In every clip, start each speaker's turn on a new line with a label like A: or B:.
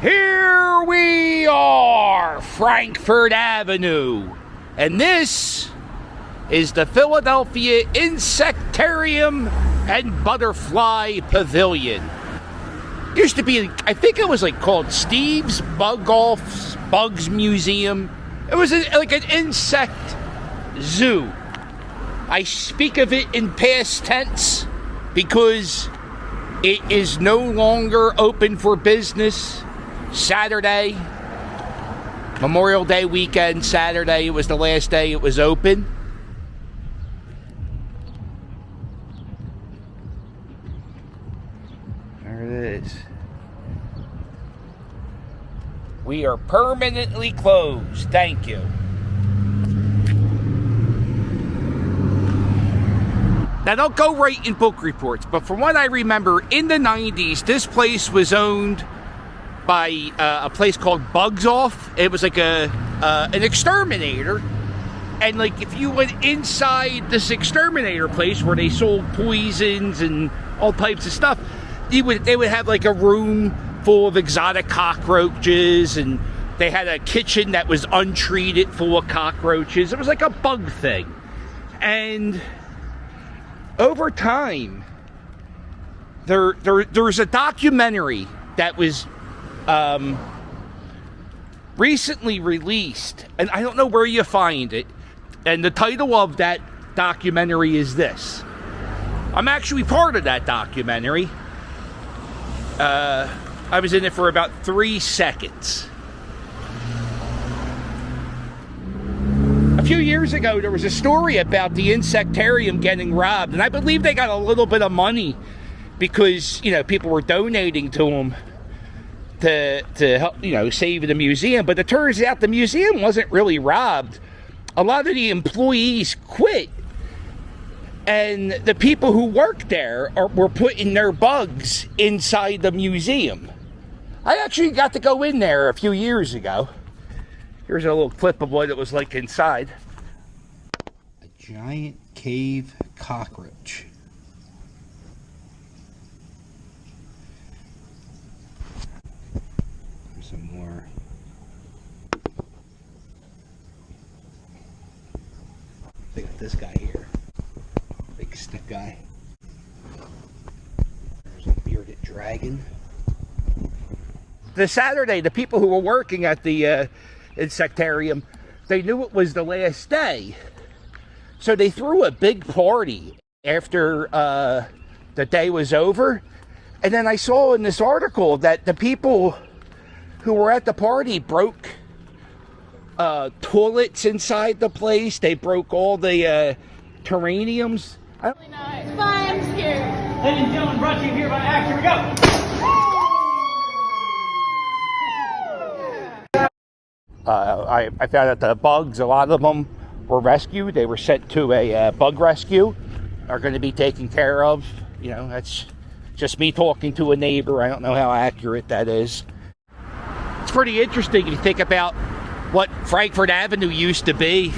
A: Here we are, Frankford Avenue, and this is the Philadelphia Insectarium and Butterfly Pavilion. Used to be, I think it was called Steve's Bugs Museum. It was like an insect zoo. I speak of it in past tense because it is no longer open for business. Saturday, Memorial Day weekend, Saturday, it was the last day it was open. There it is. We are permanently closed. Thank you. Now, don't go right in book reports, but from what I remember, in the 90s, this place was owned by a place called Bugs Off. It was like an exterminator. And if you went inside this exterminator place where they sold poisons and all types of stuff, they would have a room full of exotic cockroaches, and they had a kitchen that was untreated full of cockroaches. It was like a bug thing. And over time, there's a documentary that was recently released, and I don't know where you find it, and the title of that documentary is this. I'm actually part of that documentary. I was in it for about 3 seconds. A few years ago, there was a story about the Insectarium getting robbed, and I believe they got a little bit of money because, people were donating to them to help, save the museum. But it turns out the museum wasn't really robbed. A lot of the employees quit, and the people who worked there were putting their bugs inside the museum. I actually got to go in there a few years ago. Here's a little clip of what it was like inside. A giant cave cockroach. Here's some more. Look at this guy here. Big stick guy. There's a bearded dragon. The Saturday, the people who were working at the Insectarium, they knew it was the last day. So they threw a big party after the day was over. And then I saw in this article that the people who were at the party broke toilets inside the place. They broke all the terrariums.
B: Really not. Bye, I'm scared.
C: Ladies and gentlemen, brought to you here by Action. Here we go.
A: I found that the bugs, a lot of them were rescued. They were sent to a bug rescue, are going to be taken care of. That's just me talking to a neighbor. I don't know how accurate that is. It's pretty interesting if you think about what Frankford Avenue used to be.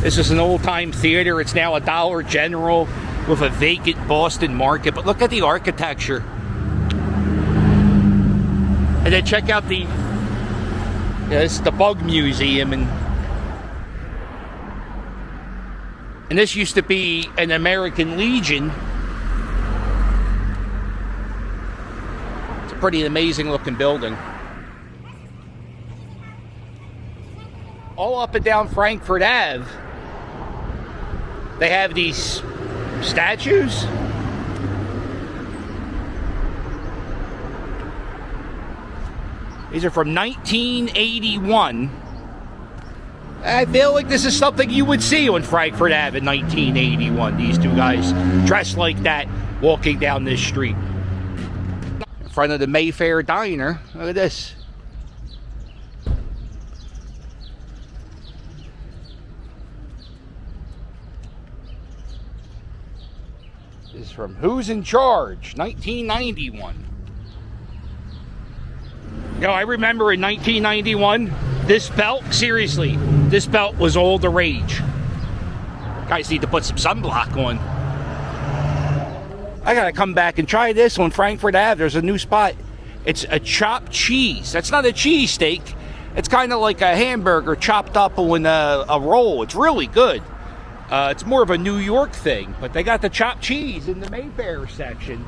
A: This is an old-time theater. It's now a Dollar General with a vacant Boston Market. But look at the architecture. And then check out the... this is the Bug Museum, and this used to be an American Legion. It's a pretty amazing looking building. All up and down Frankford Ave, they have these statues. These are from 1981. I feel like this is something you would see on Frankford Ave in 1981. These two guys dressed like that walking down this street. In front of the Mayfair Diner. Look at this. This is from Who's in Charge, 1991. I remember in 1991, this belt, seriously, this belt was all the rage. Guys need to put some sunblock on. I gotta come back and try this on Frankford Ave. There's a new spot It's a chopped cheese. That's not a cheesesteak. It's kind of like a hamburger chopped up in a roll. It's really good. It's more of a New York thing, but they got the chopped cheese in the Mayfair section.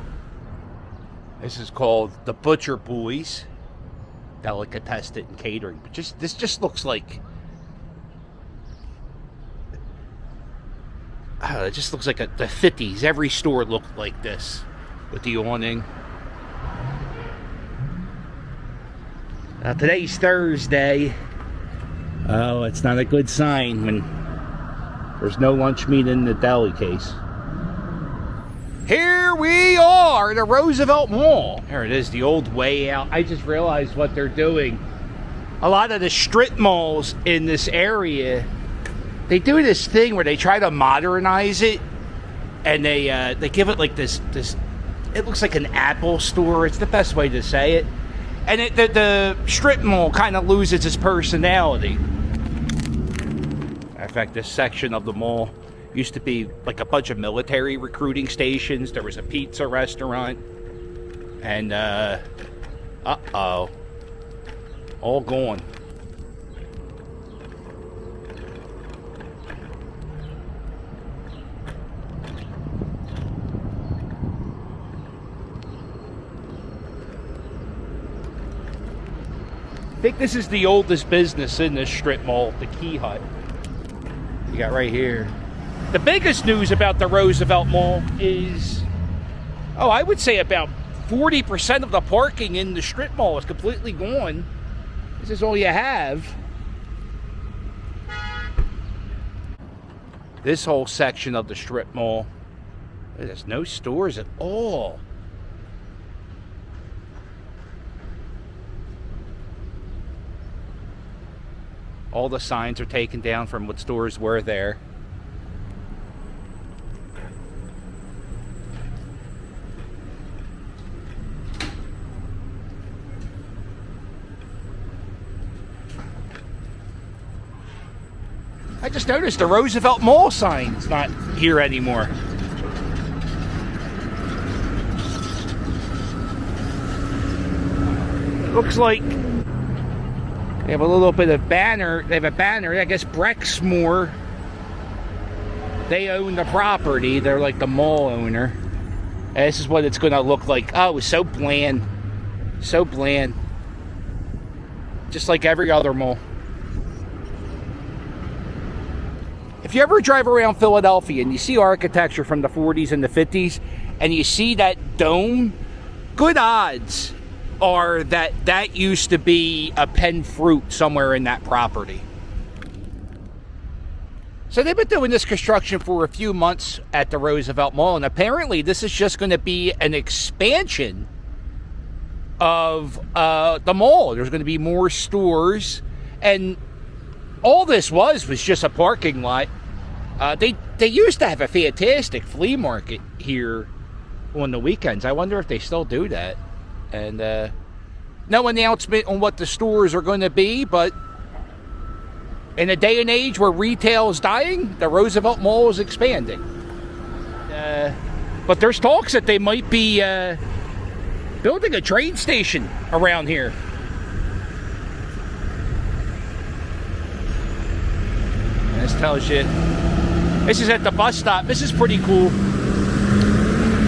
A: This is called the Butcher Boys Delicatessen and Catering. But this just looks like, it just looks like the 50s. Every store looked like this with the awning. Now today's Thursday. Oh, it's not a good sign when there's no lunch meat in the deli case. Here we are at the Roosevelt Mall. There it is, the old way out. I just realized what they're doing. A lot of the strip malls in this area, they do this thing where they try to modernize it, and they give it like this. It looks like an Apple store. It's the best way to say it. And the strip mall kind of loses its personality. In fact, this section of the mall used to be like a bunch of military recruiting stations. There was a pizza restaurant. And, uh-oh. All gone. I think this is the oldest business in this strip mall, the Key Hut. You got right here. The biggest news about the Roosevelt Mall is, I would say about 40% of the parking in the strip mall is completely gone. This is all you have. This whole section of the strip mall, there's no stores at all. All the signs are taken down from what stores were there. I just noticed the Roosevelt Mall sign's not here anymore. Looks like they have a little bit of banner. They have a banner. I guess Brexmore. They own the property. They're like the mall owner. And this is what it's going to look like. Oh, it's so bland. So bland. Just like every other mall. If you ever drive around Philadelphia and you see architecture from the 40s and the 50s, and you see that dome, good odds are that used to be a Penn Fruit somewhere in that property. So they've been doing this construction for a few months at the Roosevelt Mall, and apparently this is just going to be an expansion of the mall. There's going to be more stores, and all this was just a parking lot. They used to have a fantastic flea market here on the weekends. I wonder if they still do that. And no announcement on what the stores are going to be, but in a day and age where retail is dying, the Roosevelt Mall is expanding. But there's talks that they might be building a train station around here. And this tells you, this is at the bus stop. This is pretty cool.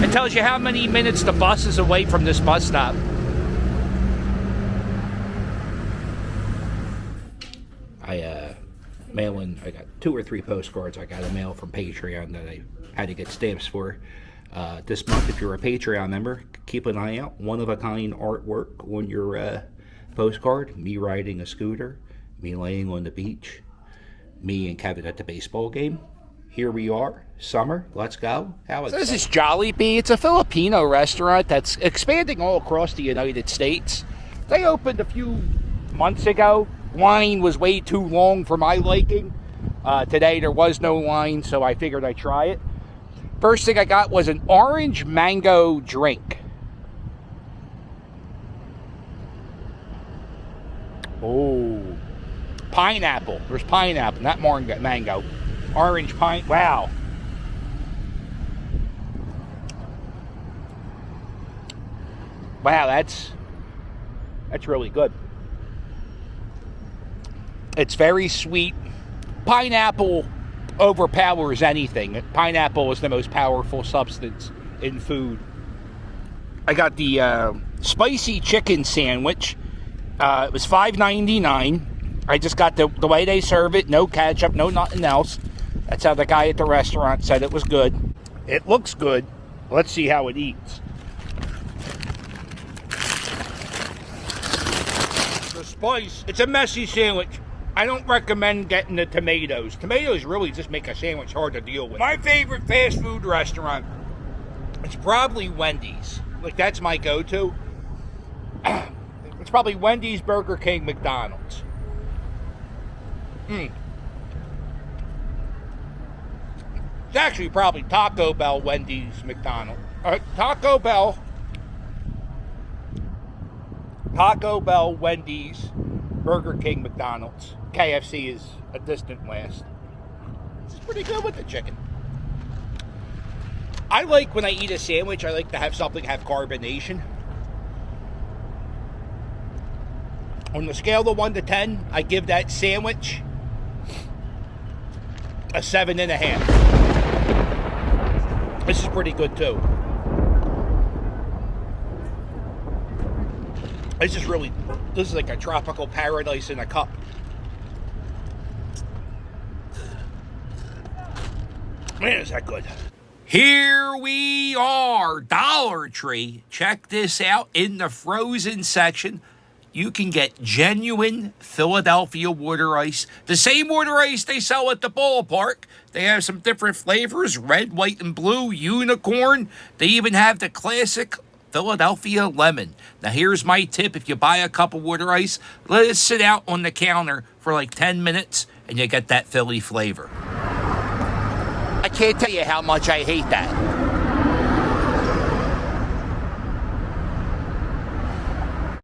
A: It tells you how many minutes the bus is away from this bus stop. I got 2 or 3 postcards I got to mail from Patreon that I had to get stamps for. This month, if you're a Patreon member, keep an eye out. One-of-a-kind artwork on your postcard. Me riding a scooter. Me laying on the beach. Me and Kevin at the baseball game. Here we are. Summer. Let's go. So this is Jollibee. It's a Filipino restaurant that's expanding all across the United States. They opened a few months ago. Line was way too long for my liking. Today there was no line, so I figured I'd try it. First thing I got was an orange mango drink. Oh, pineapple. There's pineapple, not mango. Orange pine. Wow. Wow, That's really good. It's very sweet. Pineapple overpowers anything. Pineapple is the most powerful substance in food. I got the spicy chicken sandwich. It was $5.99. I just got the way they serve it. No ketchup, no nothing else. That's how the guy at the restaurant said it was good. It looks good. Let's see how it eats. The spice, it's a messy sandwich. I don't recommend getting the tomatoes. Tomatoes really just make a sandwich hard to deal with. My favorite fast food restaurant, it's probably Wendy's. Like, that's my go-to. It's probably Wendy's, Burger King, McDonald's. It's actually probably Taco Bell, Wendy's, McDonald's. Taco Bell, Wendy's, Burger King, McDonald's. KFC is a distant last. This is pretty good with the chicken. I like, when I eat a sandwich, I like to have something have carbonation. On the scale of 1 to 10, I give that sandwich a 7.5. This is pretty good too. This is like a tropical paradise in a cup. Man, is that good. Here we are, Dollar Tree. Check this out. In the frozen section, you can get genuine Philadelphia water ice. The same water ice they sell at the ballpark. They have some different flavors, red, white, and blue, unicorn. They even have the classic Philadelphia lemon. Now, here's my tip. If you buy a cup of water ice, let it sit out on the counter for like 10 minutes, and you get that Philly flavor. I can't tell you how much I hate that.